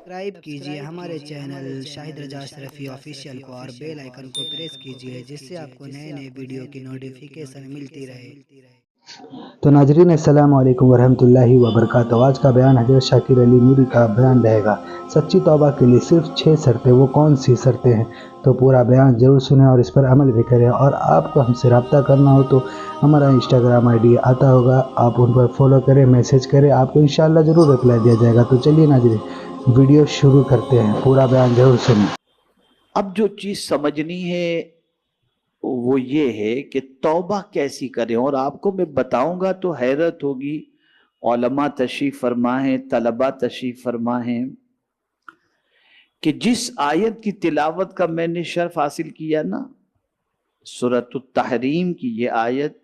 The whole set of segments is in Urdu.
سبسکرائب کیجئے ہمارے چینل شاہد رجا اشرفی آفیشیل کو اور بیل آئیکن کو پریس کیجئے جس سے آپ کو نئے نئے ویڈیو کی نوٹیفیکیشن ملتی رہے۔ تو ناظرین السلام علیکم ورحمۃ اللہ وبرکاتہ۔ آج کا بیان حضرت شاکر علی نوری کا بیان رہے گا۔ سچی توبہ کے لیے صرف 6 شرطیں، وہ کون سی شرطیں ہیں؟ تو پورا بیان ضرور سنیں اور اس پر عمل بھی کریں۔ اور آپ کو ہم سے رابطہ کرنا ہو تو ہمارا انسٹاگرام آئی ڈی آتا ہوگا، آپ ان پر فالو کریں، میسج کریں، آپ کو انشاءاللہ ضرور رپلائی دیا جائے گا۔ تو چلیے ناظرین ویڈیو شروع کرتے ہیں، پورا بیان ضرور سنیں۔ اب جو چیز سمجھنی ہے وہ یہ ہے کہ توبہ کیسی کریں، اور آپ کو میں بتاؤں گا تو حیرت ہوگی۔ علماء تشریف فرما ہیں، طلباء تشریف فرما ہیں کہ جس آیت کی تلاوت کا میں نے شرف حاصل کیا نا، سورۃ التحریم کی یہ آیت،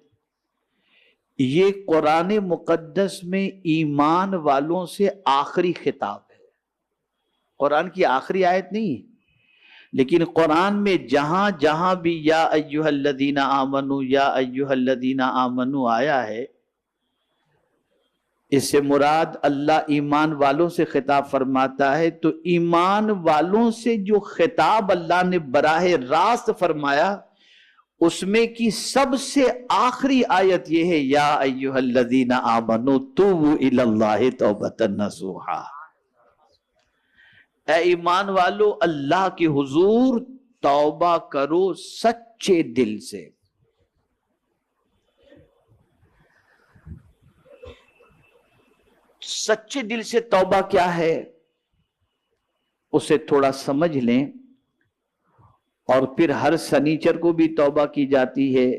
یہ قرآن مقدس میں ایمان والوں سے آخری خطاب ہے۔ قرآن کی آخری آیت نہیں ہے، لیکن قرآن میں جہاں جہاں بھی یا ایہا الذین آمنو یا ایہا الذین آمنو آیا ہے، اس سے مراد اللہ ایمان والوں سے خطاب فرماتا ہے۔ تو ایمان والوں سے جو خطاب اللہ نے براہ راست فرمایا، اس میں کی سب سے آخری آیت یہ ہے، یا ایہا الذین آمنو توبوا الی اللہ توبۃ نصوحا۔ اے ایمان والو، اللہ کے حضور توبہ کرو سچے دل سے۔ سچے دل سے توبہ کیا ہے، اسے تھوڑا سمجھ لیں۔ اور پھر ہر سنیچر کو بھی توبہ کی جاتی ہے،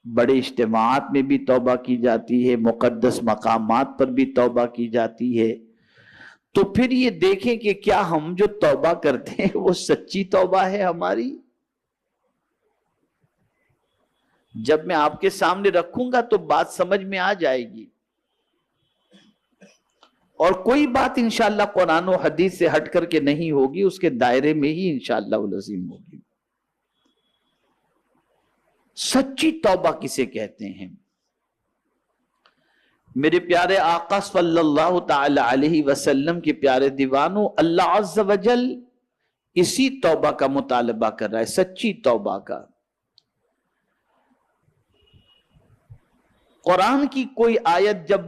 بڑے اجتماعات میں بھی توبہ کی جاتی ہے، مقدس مقامات پر بھی توبہ کی جاتی ہے۔ تو پھر یہ دیکھیں کہ کیا ہم جو توبہ کرتے ہیں وہ سچی توبہ ہے ہماری؟ جب میں آپ کے سامنے رکھوں گا تو بات سمجھ میں آ جائے گی، اور کوئی بات انشاءاللہ قرآن و حدیث سے ہٹ کر کے نہیں ہوگی، اس کے دائرے میں ہی انشاءاللہ العظیم ہوگی۔ سچی توبہ کسے کہتے ہیں؟ میرے پیارے آقا صلی اللہ تعالی علیہ وسلم کے پیارے دیوانوں، اللہ عز و جل اسی توبہ کا مطالبہ کر رہا ہے، سچی توبہ کا۔ قرآن کی کوئی آیت جب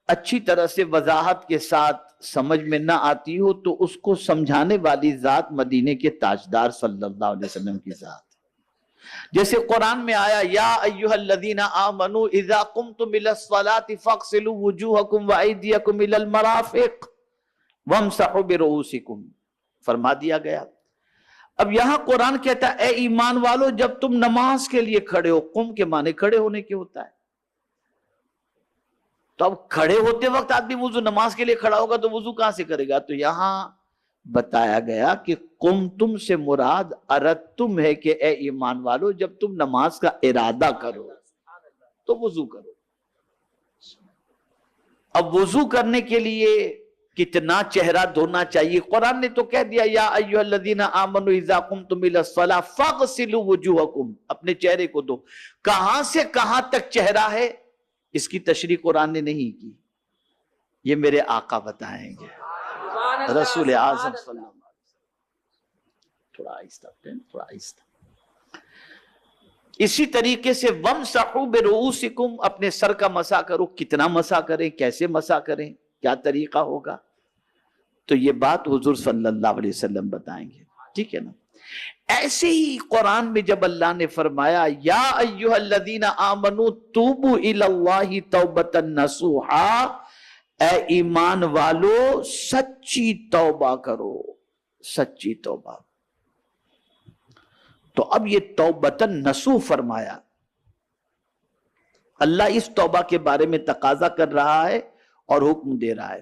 اچھی طرح سے وضاحت کے ساتھ سمجھ میں نہ آتی ہو تو اس کو سمجھانے والی ذات مدینے کے تاجدار صلی اللہ علیہ وسلم کی ذات۔ جیسے قرآن میں آیا، یا ایہا الذین آمنوا اذا قمتم الی الصلاۃ فاغسلوا وجوہکم وایدیکم الی المرافق وامسحوا برؤوسکم، فرما دیا گیا۔ اب یہاں قرآن کہتا ہے، اے ایمان والو، جب تم نماز کے لیے کھڑے ہو، قم کے معنی کھڑے ہونے کے ہوتا ہے، تو اب کھڑے ہوتے وقت آدمی وضو، نماز کے لیے کھڑا ہوگا تو وضو کہاں سے کرے گا؟ تو یہاں بتایا گیا کہ قم تم سے مراد ارتم ہے، کہ اے ایمان والو جب تم نماز کا ارادہ کرو تو وضو کرو۔ اب وضو کرنے کے لیے کتنا چہرہ دھونا چاہیے؟ قرآن نے تو کہہ دیا، یا ایھا الذین آمنوا اذا قمتم الی الصلاۃ فاغسلوا وجوہکم، اپنے چہرے کو دھو۔ کہاں سے کہاں تک چہرہ ہے، اس کی تشریح قرآن نے نہیں کی، یہ میرے آقا بتائیں گے، رسول اعظم صلی اللہ علیہ وسلم۔ تھوڑا آہستہ پڑھیں، تھوڑا آہستہ۔ اسی طریقے سے وَامْسَحُوا بِرُؤُوسِكُمْ، اپنے سر کا مسح کرو۔ کتنا مسح کریں، کیسے مسح کریں، کیا طریقہ ہوگا، تو یہ بات حضور صلی اللہ علیہ وسلم بتائیں گے، ٹھیک ہے نا؟ ایسے ہی قرآن میں جب اللہ نے فرمایا، یا ایھا الذین آمنوا توبوا الی اللہ توبۃ نصوحا، اے ایمان والو سچی توبہ کرو، سچی توبہ۔ تو اب یہ توبۃ نصوح فرمایا، اللہ اس توبہ کے بارے میں تقاضا کر رہا ہے اور حکم دے رہا ہے۔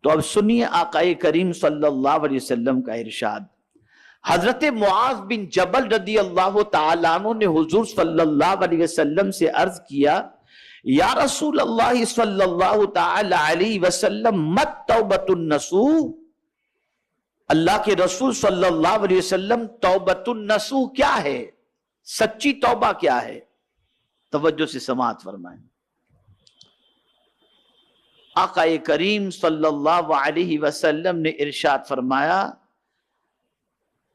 تو اب سنیے آقا کریم صلی اللہ علیہ وسلم کا ارشاد۔ حضرت معاذ بن جبل رضی اللہ تعالیٰ عنہ نے حضور صلی اللہ علیہ وسلم سے عرض کیا، یا رسول اللہ صلی اللہ تعالی علیہ وسلم، مت توبۃ النصوح، اللہ کے رسول صلی اللہ علیہ وسلم توبۃ النصوح کیا ہے، سچی توبہ کیا ہے؟ توجہ سے سماعت فرمائیں۔ آقا کریم صلی اللہ علیہ وسلم نے ارشاد فرمایا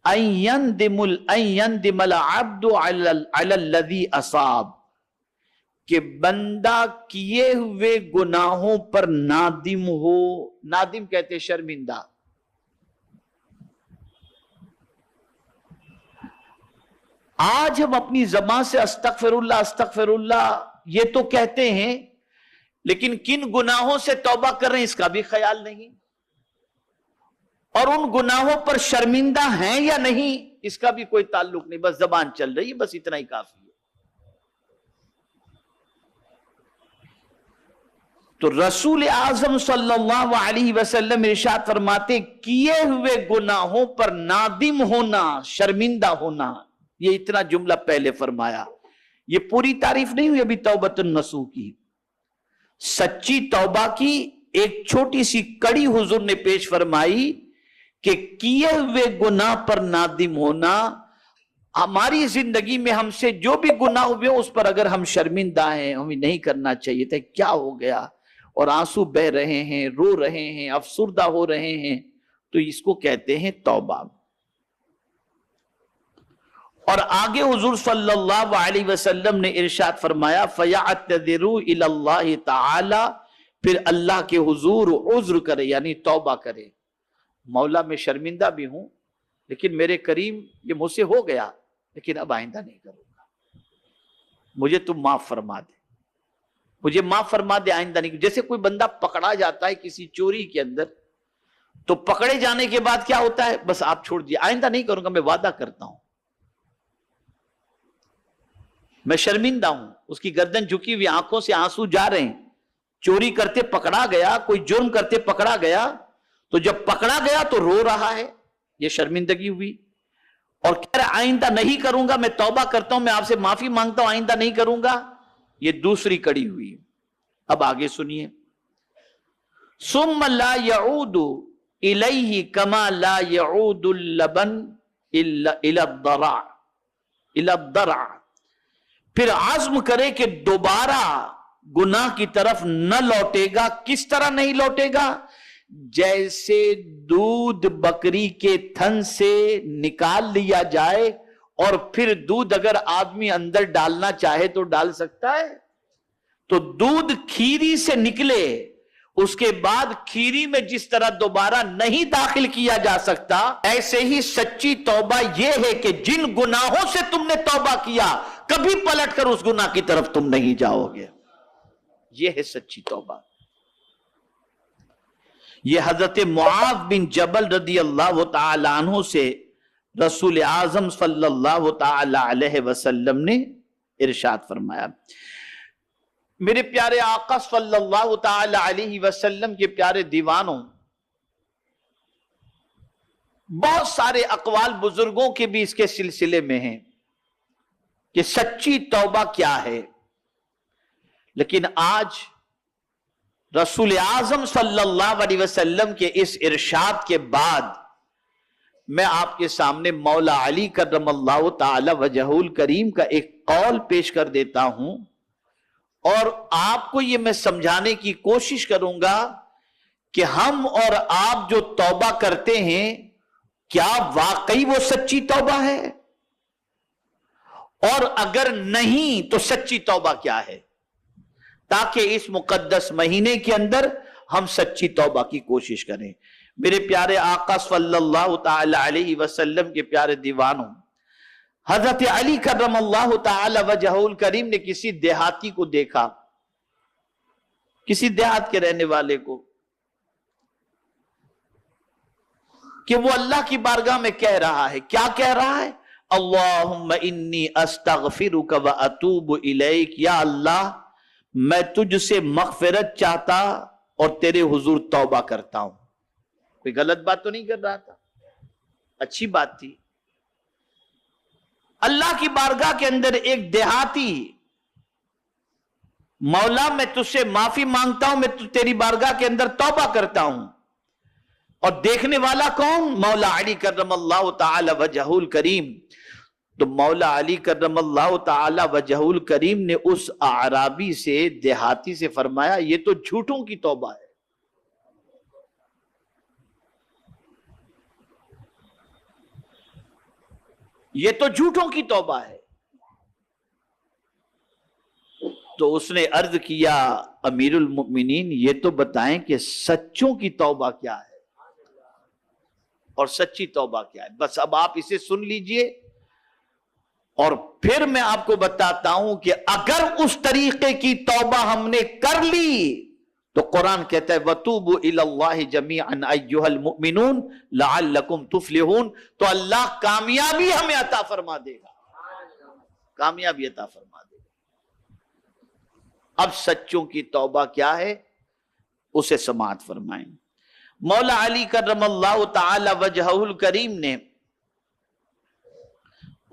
ان يندم العبد علی الذی اصاب، کہ بندہ کیے ہوئے گناہوں پر نادم ہو. نادم کہتے ہیں شرمندہ. آج ہم اپنی زبان سے استغفر اللہ یہ تو کہتے ہیں، لیکن کن گناہوں سے توبہ کر رہے ہیں اس کا بھی خیال نہیں، اور ان گناہوں پر شرمندہ ہیں یا نہیں اس کا بھی کوئی تعلق نہیں. بس زبان چل رہی ہے، بس اتنا ہی کافی ہے. تو رسول اعظم صلی اللہ علیہ وسلم ارشاد فرماتے کیے ہوئے گناہوں پر نادم ہونا، شرمندہ ہونا. یہ اتنا جملہ پہلے فرمایا. یہ پوری تعریف نہیں ہوئی ابھی توبۃ النصوح کی. سچی توبہ کی ایک چھوٹی سی کڑی حضور نے پیش فرمائی کہ کیے ہوئے گناہ پر نادم ہونا. ہماری زندگی میں ہم سے جو بھی گناہ ہوئے اس پر اگر ہم شرمندہ ہیں، ہمیں نہیں کرنا چاہیے تھا، کیا ہو گیا، اور آنسو بہ رہے ہیں، رو رہے ہیں، افسردہ ہو رہے ہیں، تو اس کو کہتے ہیں توبہ. اور آگے حضور صلی اللہ علیہ وسلم نے ارشاد فرمایا فَيَعْتَذِرُوا إِلَى اللَّهِ تَعَالَى، پھر اللہ کے حضور عذر کرے، یعنی توبہ کرے. مولا میں شرمندہ بھی ہوں، لیکن میرے کریم یہ مجھ سے ہو گیا، لیکن اب آئندہ نہیں کروں گا، مجھے تم معاف فرما دے، مجھے معاف فرما دے، آئندہ نہیں. جیسے کوئی بندہ پکڑا جاتا ہے کسی چوری کے اندر، تو پکڑے جانے کے بعد کیا ہوتا ہے، بس آپ چھوڑ دیے، آئندہ نہیں کروں گا، میں وعدہ کرتا ہوں، میں شرمندہ ہوں. اس کی گردن جھکی ہوئی، آنکھوں سے آنسو جا رہے ہیں. چوری کرتے پکڑا گیا، کوئی جرم کرتے پکڑا گیا، تو جب پکڑا گیا تو رو رہا ہے، یہ شرمندگی ہوئی. اور کہہ رہا آئندہ نہیں کروں گا، میں توبہ کرتا ہوں، میں آپ سے معافی مانگتا ہوں، آئندہ نہیں کروں گا، یہ دوسری کڑی ہوئی. اب آگے سنیے ثم لا يعود الیہ کما لا يعود اللبن الى الضرع، پھر عزم کرے کہ دوبارہ گناہ کی طرف نہ لوٹے گا. کس طرح نہیں لوٹے گا؟ جیسے دودھ بکری کے تھن سے نکال لیا جائے اور پھر دودھ اگر آدمی اندر ڈالنا چاہے تو ڈال سکتا ہے. تو دودھ کھیری سے نکلے، اس کے بعد کھیری میں جس طرح دوبارہ نہیں داخل کیا جا سکتا، ایسے ہی سچی توبہ یہ ہے کہ جن گناہوں سے تم نے توبہ کیا کبھی پلٹ کر اس گناہ کی طرف تم نہیں جاؤ گے. یہ ہے سچی توبہ. یہ حضرت معاذ بن جبل رضی اللہ تعالی عنہ سے رسول اعظم صلی اللہ تعالی علیہ وسلم نے ارشاد فرمایا. میرے پیارے آقا صلی اللہ تعالی علیہ وسلم کے پیارے دیوانوں، بہت سارے اقوال بزرگوں کے بھی اس کے سلسلے میں ہیں کہ سچی توبہ کیا ہے. لیکن آج رسول اعظم صلی اللہ علیہ وسلم کے اس ارشاد کے بعد میں آپ کے سامنے مولا علی کرم اللہ تعالی وجہہ الکریم کا ایک قول پیش کر دیتا ہوں، اور آپ کو یہ میں سمجھانے کی کوشش کروں گا کہ ہم اور آپ جو توبہ کرتے ہیں کیا واقعی وہ سچی توبہ ہے، اور اگر نہیں تو سچی توبہ کیا ہے، تاکہ اس مقدس مہینے کے اندر ہم سچی توبہ کی کوشش کریں. میرے پیارے آقا صلی اللہ تعالی علیہ وسلم کے پیارے دیوانوں، حضرت علی کرم اللہ تعالی وجہہ الکریم نے کسی دیہاتی کو دیکھا، کسی دیہات کے رہنے والے کو، کہ وہ اللہ کی بارگاہ میں کہہ رہا ہے. کیا کہہ رہا ہے؟ اللہم انی استغفرک و اتوب الیک، یا اللہ میں تجھ سے مغفرت چاہتا اور تیرے حضور توبہ کرتا ہوں. کوئی غلط بات تو نہیں کر رہا تھا، اچھی بات تھی. اللہ کی بارگاہ کے اندر ایک دیہاتی، مولا میں تجھ سے معافی مانگتا ہوں، میں تیری بارگاہ کے اندر توبہ کرتا ہوں. اور دیکھنے والا کون؟ مولا علی کرم اللہ تعالی وجہہ الکریم. تو مولا علی کرم اللہ تعالی وجہہ الکریم نے اس اعرابی سے، دیہاتی سے فرمایا یہ تو جھوٹوں کی توبہ ہے، یہ تو جھوٹوں کی توبہ ہے۔ تو اس نے عرض کیا امیر المؤمنین یہ تو بتائیں کہ سچوں کی توبہ کیا ہے اور سچی توبہ کیا ہے۔ بس اب آپ اسے سن لیجئے اور پھر میں آپ کو بتاتا ہوں کہ اگر اس طریقے کی توبہ ہم نے کر لی تو قرآن کہتا ہے وَتُوبُوا إِلَى اللَّهِ جَمِيعًا أَيُّهَا الْمُؤْمِنُونَ لَعَلَّكُمْ تُفْلِحُونَ، تو اللہ کامیابی ہمیں عطا فرما دے گا، کامیابی عطا فرما دے گا۔ اب سچوں کی توبہ کیا ہے اسے سماعت فرمائیں۔ مولا علی کرم اللہ تعالی وجہہ الکریم نے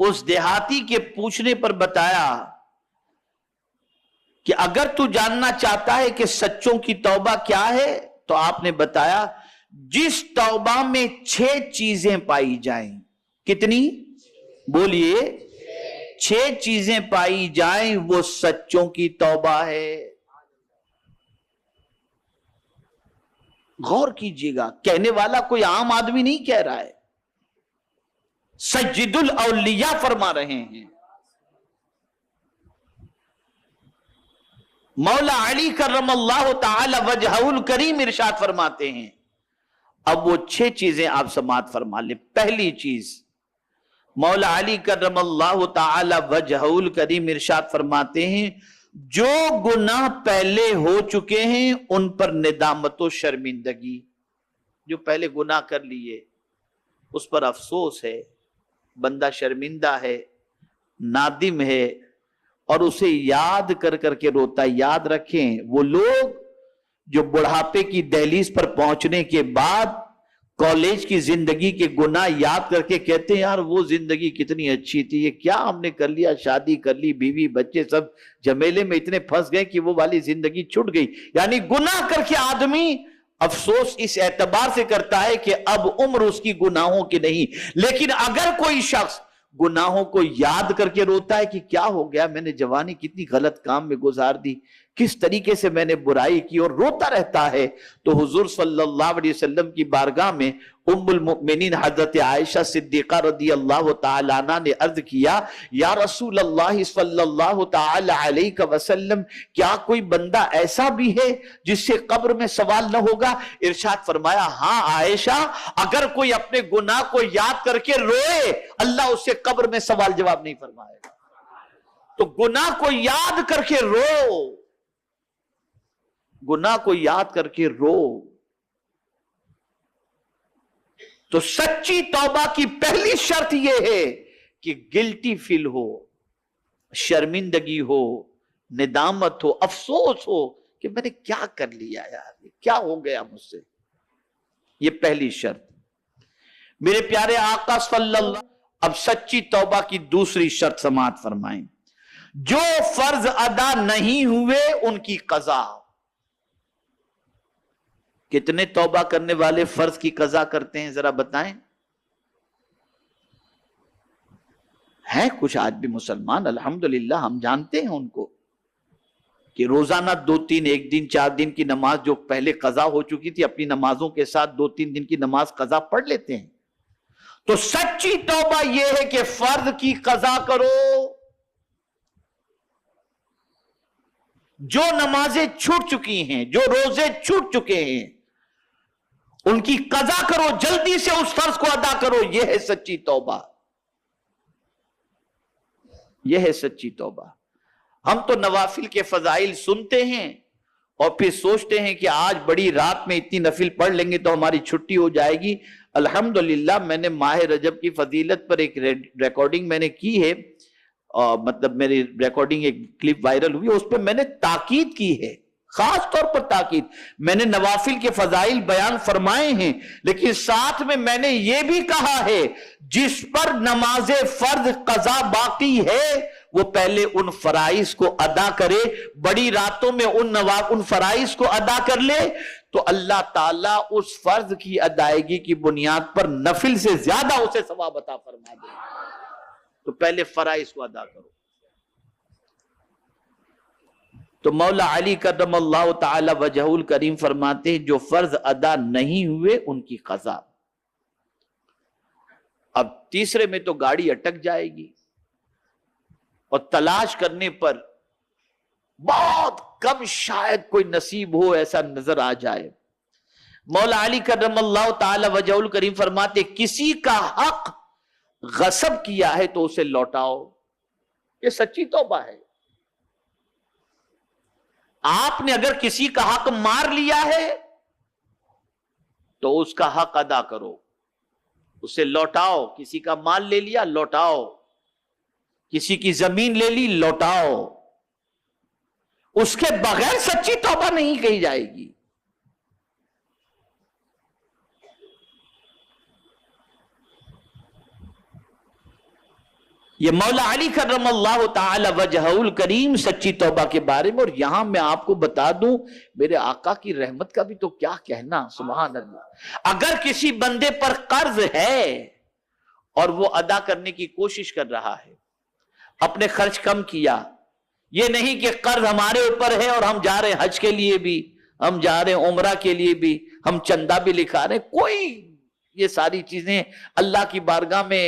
اس دیہاتی کے پوچھنے پر بتایا کہ اگر تو جاننا چاہتا ہے کہ سچوں کی توبہ کیا ہے تو آپ نے بتایا جس توبہ میں 6 چیزیں پائی جائیں۔ کتنی؟ بولیے 6 چیزیں پائی جائیں وہ سچوں کی توبہ ہے۔ غور کیجئے گا، کہنے والا کوئی عام آدمی نہیں کہہ رہا ہے، سید الاولیاء فرما رہے ہیں۔ مولا علی کرم اللہ تعالی وجہہ الکریم ارشاد فرماتے ہیں، اب وہ 6 چیزیں آپ سماعت فرما لیں۔ پہلی چیز مولا علی کرم اللہ تعالی وجہہ الکریم ارشاد فرماتے ہیں جو گناہ پہلے ہو چکے ہیں ان پر ندامت و شرمندگی، جو پہلے گناہ کر لیے اس پر افسوس ہے، بندہ شرمندہ ہے، نادم ہے اور اسے یاد کر کر کے روتا ہے۔ یاد رکھیں وہ لوگ جو بڑھاپے کی دہلیز پر پہنچنے کے بعد کالج کی زندگی کے گناہ یاد کر کے کہتے ہیں یار وہ زندگی کتنی اچھی تھی، یہ کیا ہم نے کر لیا، شادی کر لی، بیوی بچے سب جمیلے میں اتنے پھنس گئے کہ وہ والی زندگی چھٹ گئی۔ یعنی گناہ کر کے آدمی افسوس اس اعتبار سے کرتا ہے کہ اب عمر اس کی گناہوں کی نہیں، لیکن اگر کوئی شخص گناہوں کو یاد کر کے روتا ہے کہ کیا ہو گیا، میں نے جوانی کتنی غلط کام میں گزار دی، کس طریقے سے میں نے برائی کی، اور روتا رہتا ہے، تو حضور صلی اللہ علیہ وسلم کی بارگاہ میں ام المؤمنین حضرت عائشہ صدیقہ رضی اللہ تعالی عنہ نے عرض کیا یا رسول اللہ صلی اللہ تعالی علیہ وسلم کیا کوئی بندہ ایسا بھی ہے جس سے قبر میں سوال نہ ہوگا؟ ارشاد فرمایا ہاں عائشہ، اگر کوئی اپنے گناہ کو یاد کر کے روئے اللہ اس سے قبر میں سوال جواب نہیں فرمائے گا۔ تو گناہ کو یاد کر کے رو، گناہ کو یاد کر کے رو۔ تو سچی توبہ کی پہلی شرط یہ ہے کہ گلٹی فیل ہو، شرمندگی ہو، ندامت ہو، افسوس ہو کہ میں نے کیا کر لیا یار، کیا ہو گیا مجھ سے۔ یہ پہلی شرط۔ میرے پیارے آقا صلی اللہ، اب سچی توبہ کی دوسری شرط سماعت فرمائیں، جو فرض ادا نہیں ہوئے ان کی قضا۔ کتنے توبہ کرنے والے فرض کی قضا کرتے ہیں ذرا بتائیں؟ ہیں کچھ آج بھی مسلمان الحمدللہ، ہم جانتے ہیں ان کو کہ روزانہ 2-3 1 دن 4 دن کی نماز جو پہلے قضا ہو چکی تھی اپنی نمازوں کے ساتھ 2-3 دن کی نماز قضا پڑھ لیتے ہیں۔ تو سچی توبہ یہ ہے کہ فرض کی قضا کرو، جو نمازیں چھوٹ چکی ہیں، جو روزے چھوٹ چکے ہیں ان کی قضا کرو، جلدی سے اس فرض کو ادا کرو۔ یہ ہے سچی توبہ، یہ ہے سچی توبہ۔ ہم تو نوافل کے فضائل سنتے ہیں اور پھر سوچتے ہیں کہ آج بڑی رات میں اتنی نفل پڑھ لیں گے تو ہماری چھٹی ہو جائے گی۔ الحمدللہ میں نے ماہ رجب کی فضیلت پر ایک ریکارڈنگ میں نے کی ہے، مطلب میری ریکارڈنگ ایک کلپ وائرل ہوئی، اس پہ میں نے تاکید کی ہے، خاص طور پر تاکید۔ میں نے نوافل کے فضائل بیان فرمائے ہیں لیکن ساتھ میں میں نے یہ بھی کہا ہے جس پر نماز فرض قضا باقی ہے وہ پہلے ان فرائض کو ادا کرے، بڑی راتوں میں ان فرائض کو ادا کر لے تو اللہ تعالیٰ اس فرض کی ادائیگی کی بنیاد پر نفل سے زیادہ اسے ثواب عطا فرما دے۔ تو پہلے فرائض کو ادا کرو۔ تو مولا علی کرم اللہ تعالی وجہ الکریم فرماتے ہیں جو فرض ادا نہیں ہوئے ان کی قضا۔ اب تیسرے میں تو گاڑی اٹک جائے گی اور تلاش کرنے پر بہت کم شاید کوئی نصیب ہو ایسا نظر آ جائے. مولا علی کرم اللہ تعالی وجہ الکریم فرماتے کسی کا حق غصب کیا ہے تو اسے لوٹاؤ. یہ سچی توبہ ہے. آپ نے اگر کسی کا حق مار لیا ہے تو اس کا حق ادا کرو, اسے لوٹاؤ. کسی کا مال لے لیا, لوٹاؤ. کسی کی زمین لے لی, لوٹاؤ. اس کے بغیر سچی توبہ نہیں کہی جائے گی. یہ مولا علی کرم اللہ تعالی وجہ الکریم سچی توبہ کے بارے میں. اور یہاں میں آپ کو بتا دوں میرے آقا کی رحمت کا بھی تو کیا کہنا, سبحان اللہ. اگر کسی بندے پر قرض ہے اور وہ ادا کرنے کی کوشش کر رہا ہے, اپنے خرچ کم کیا, یہ نہیں کہ قرض ہمارے اوپر ہے اور ہم جا رہے ہیں حج کے لیے بھی, ہم جا رہے ہیں عمرہ کے لیے بھی, ہم چندہ بھی لکھا رہے ہیں, کوئی یہ ساری چیزیں اللہ کی بارگاہ میں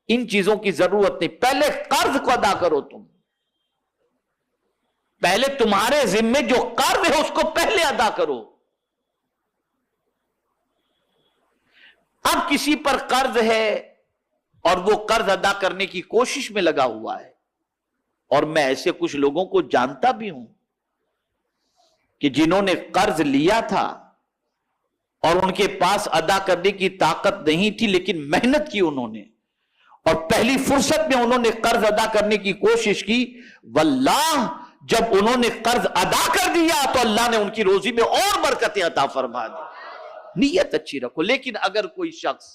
ان چیزوں کی ضرورت نہیں. پہلے قرض کو ادا کرو. تم پہلے تمہارے ذمے جو قرض ہے اس کو پہلے ادا کرو. اب کسی پر قرض ہے اور وہ قرض ادا کرنے کی کوشش میں لگا ہوا ہے, اور میں ایسے کچھ لوگوں کو جانتا بھی ہوں کہ جنہوں نے قرض لیا تھا اور ان کے پاس ادا کرنے کی طاقت نہیں تھی, لیکن محنت کی انہوں نے, اور پہلی فرصت میں انہوں نے قرض ادا کرنے کی کوشش کی. واللہ جب انہوں نے قرض ادا کر دیا تو اللہ نے ان کی روزی میں اور برکتیں عطا فرما دی. نیت اچھی رکھو. لیکن اگر کوئی شخص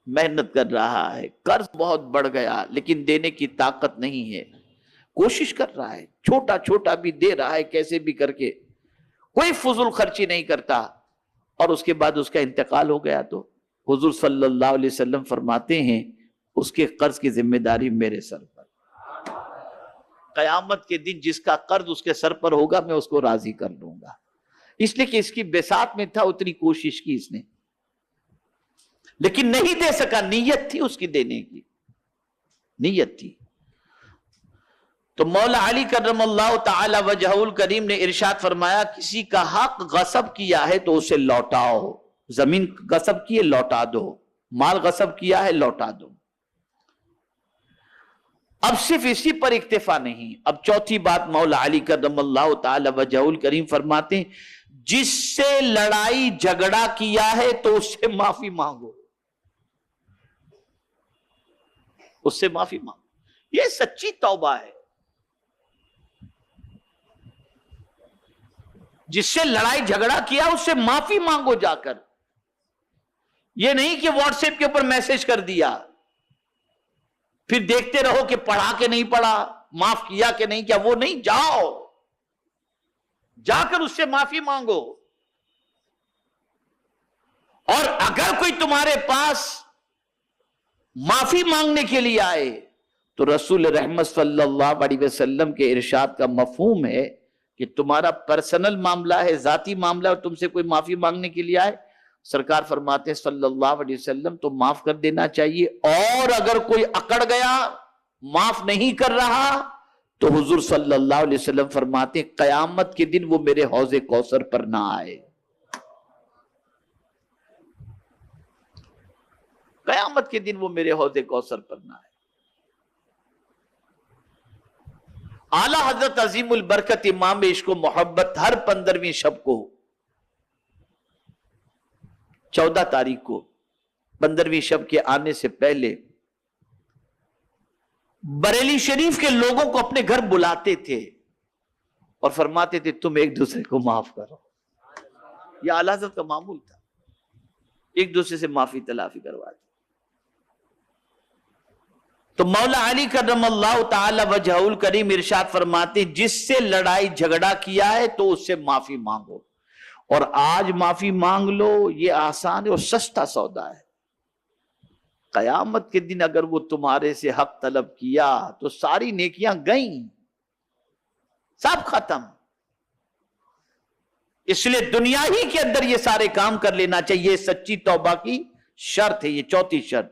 محنت کر رہا ہے, قرض بہت بڑھ گیا لیکن دینے کی طاقت نہیں ہے, کوشش کر رہا ہے, چھوٹا چھوٹا بھی دے رہا ہے کیسے بھی کر کے, کوئی فضول خرچی نہیں کرتا, اور اس کے بعد اس کا انتقال ہو گیا, تو حضور صلی اللہ علیہ وسلم فرماتے ہیں اس کے قرض کی ذمہ داری میرے سر پر. قیامت کے دن جس کا قرض اس کے سر پر ہوگا میں اس کو راضی کر لوں گا, اس لیے کہ اس کی بساط میں تھا, اتنی کوشش کی اس نے, لیکن نہیں دے سکا. نیت تھی اس کی دینے کی, نیت تھی. تو مولا علی کرم اللہ تعالی وجہ الکریم نے ارشاد فرمایا کسی کا حق غصب کیا ہے تو اسے لوٹاؤ. زمین غصب کی ہے, لوٹا دو. مال غصب کیا ہے, لوٹا دو. اب صرف اسی پر اکتفا نہیں, اب چوتھی بات مولا علی کرم اللہ تعالی وجہ الکریم فرماتے ہیں جس سے لڑائی جھگڑا کیا ہے تو اس سے معافی مانگو. اس سے معافی مانگو. یہ سچی توبہ ہے. جس سے لڑائی جھگڑا کیا اس سے معافی مانگو جا کر. یہ نہیں کہ واٹس ایپ کے اوپر میسج کر دیا پھر دیکھتے رہو کہ پڑھا کہ نہیں پڑھا, معاف کیا کہ نہیں کیا. وہ نہیں, جاؤ جا کر اس سے معافی مانگو. اور اگر کوئی تمہارے پاس معافی مانگنے کے لیے آئے تو رسول رحمت صلی اللہ علیہ وسلم کے ارشاد کا مفہوم ہے کہ تمہارا پرسنل معاملہ ہے, ذاتی معاملہ ہے, اور تم سے کوئی معافی مانگنے کے لیے آئے, سرکار فرماتے ہیں صلی اللہ علیہ وسلم تو معاف کر دینا چاہیے. اور اگر کوئی اکڑ گیا, معاف نہیں کر رہا, تو حضور صلی اللہ علیہ وسلم فرماتے ہیں قیامت کے دن وہ میرے حوض کوثر پر نہ آئے. قیامت کے دن وہ میرے حوض کوثر پر نہ آئے. اعلی حضرت عظیم البرکت امام عشق و محبت ہر 15ویں شب کو 14 تاریخ کو 15ویں شب کے آنے سے پہلے بریلی شریف کے لوگوں کو اپنے گھر بلاتے تھے اور فرماتے تھے تم ایک دوسرے کو معاف کرو. یہ اعلی حضرت کا معمول تھا, ایک دوسرے سے معافی تلافی کرواتے. تو مولا علی کرم اللہ تعالی وجہ الکریم ارشاد فرماتے جس سے لڑائی جھگڑا کیا ہے تو اس سے معافی مانگو. اور آج معافی مانگ لو, یہ آسان ہے اور سستا سودا ہے. قیامت کے دن اگر وہ تمہارے سے حق طلب کیا تو ساری نیکیاں گئیں, سب ختم. اس لیے دنیا ہی کے اندر یہ سارے کام کر لینا چاہیے. سچی توبہ کی شرط ہے, یہ چوتھی شرط.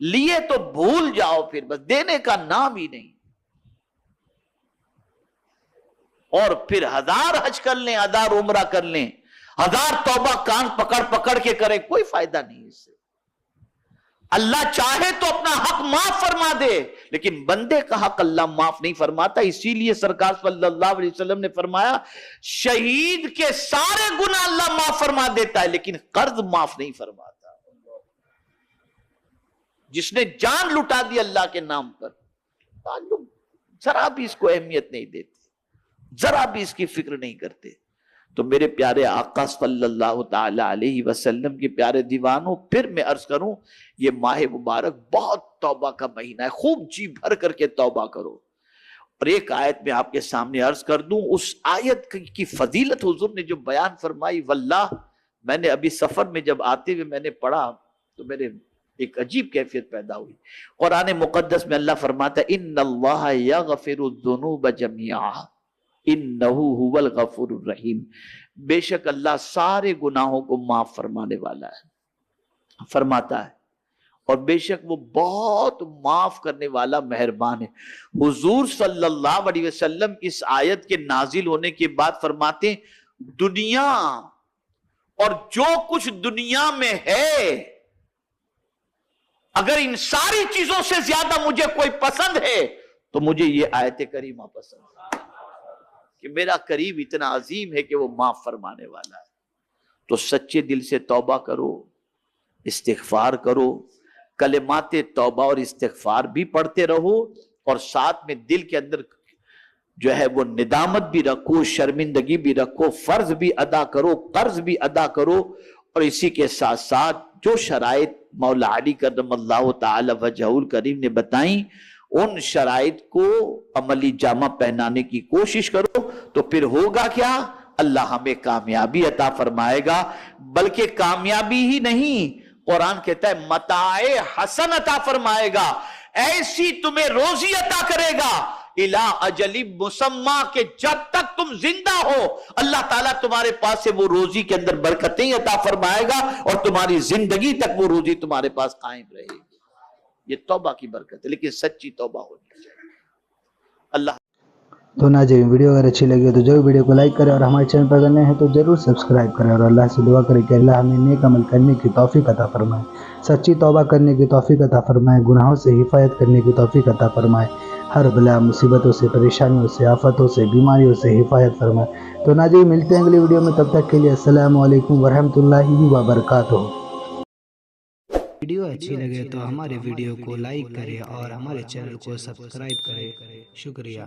لیے تو بھول جاؤ، پھر بس دینے کا نام ہی نہیں، اور پھر 1000 حج کر لیں، 1000 عمرہ کر لیں، 1000 توبہ کان پکڑ پکڑ کے کریں، کوئی فائدہ نہیں اس سے۔ اللہ چاہے تو اپنا حق معاف فرما دے، لیکن بندے کا حق اللہ معاف نہیں فرماتا۔ اسی لیے سرکار صلی اللہ علیہ وسلم نے فرمایا شہید کے سارے گناہ اللہ معاف فرما دیتا ہے، لیکن قرض معاف نہیں فرماتا۔ جس نے جان لٹا دی اللہ کے نام پر، لوگ ذرا بھی اس کو اہمیت نہیں دیتے، ذرا بھی اس کی فکر نہیں کرتے۔ تو میرے پیارے آقا صلی اللہ تعالی علیہ وسلم کے پیارے دیوانوں، پھر میں عرض کروں یہ ماہ مبارک بہت توبہ کا مہینہ ہے، خوب جی بھر کر کے توبہ کرو۔ اور ایک آیت میں آپ کے سامنے عرض کر دوں، اس آیت کی فضیلت حضور نے جو بیان فرمائی، واللہ میں نے ابھی سفر میں جب آتے ہوئے میں نے پڑھا تو میرے ایک عجیب کیفیت پیدا ہوئی۔ قرآن مقدس میں اللہ فرماتا ہے ان اللہ یغفر الذنوب جميعا انہ هو الغفور الرحیم، بے شک اللہ سارے گناہوں کو معاف فرمانے والا ہے، فرماتا ہے، اور بے شک وہ بہت معاف کرنے والا مہربان ہے۔ حضور صلی اللہ علیہ وسلم اس آیت کے نازل ہونے کے بعد فرماتے ہیں دنیا اور جو کچھ دنیا میں ہے، اگر ان ساری چیزوں سے زیادہ مجھے کوئی پسند ہے تو مجھے یہ آیت کریمہ پسند ہے، کہ میرا قریب اتنا عظیم ہے کہ وہ معاف فرمانے والا ہے۔ تو سچے دل سے توبہ کرو، استغفار کرو، کلمات توبہ اور استغفار بھی پڑھتے رہو، اور ساتھ میں دل کے اندر جو ہے وہ ندامت بھی رکھو، شرمندگی بھی رکھو، فرض بھی ادا کرو، قرض بھی ادا کرو، اور اسی کے ساتھ ساتھ جو شرائط مولا علی کرم اللہ تعالی وجہہ الکریم نے بتائیں ان شرائط کو عملی جامہ پہنانے کی کوشش کرو، تو پھر ہوگا کیا؟ اللہ ہمیں کامیابی عطا فرمائے گا، بلکہ کامیابی ہی نہیں، قرآن کہتا ہے متاع حسن عطا فرمائے گا، ایسی تمہیں روزی عطا کرے گا الی اجل مسمى، کہ جب تک تم زندہ ہو اللہ تعالیٰ تمہارے پاس سے وہ روزی کے اندر برکتیں عطا فرمائے گا، اور تمہاری زندگی تک وہ روزی تمہارے پاس قائم رہے گی۔ یہ توبہ کی برکت ہے، لیکن سچی توبہ ہونی چاہیے۔ اللہ تو ناظرین ویڈیو اگر اچھی لگی تو ضرور ویڈیو کو لائک کریں، اور ہمارے چینل پر اگر نئے ہیں تو ضرور سبسکرائب کریں، اور اللہ سے دعا کریں کہ اللہ ہمیں نیک عمل کرنے کی توفیق عطا فرمائے، سچی توبہ کرنے کی توفیق عطا فرمائے، گناہوں سے حفاظت کرنے کی توفیق عطا فرمائے، ہر بلا مصیبتوں سے، پریشانیوں سے، آفتوں سے، بیماریوں سے حفاظت فرمائے۔ تو ناظرین ملتے ہیں اگلی ویڈیو میں، تب تک کے لیے السلام علیکم ورحمۃ اللہ وبرکاتہ۔ ویڈیو اچھی لگے تو ہمارے ویڈیو کو لائک کریں اور ہمارے چینل کو سبسکرائب کریں۔ شکریہ۔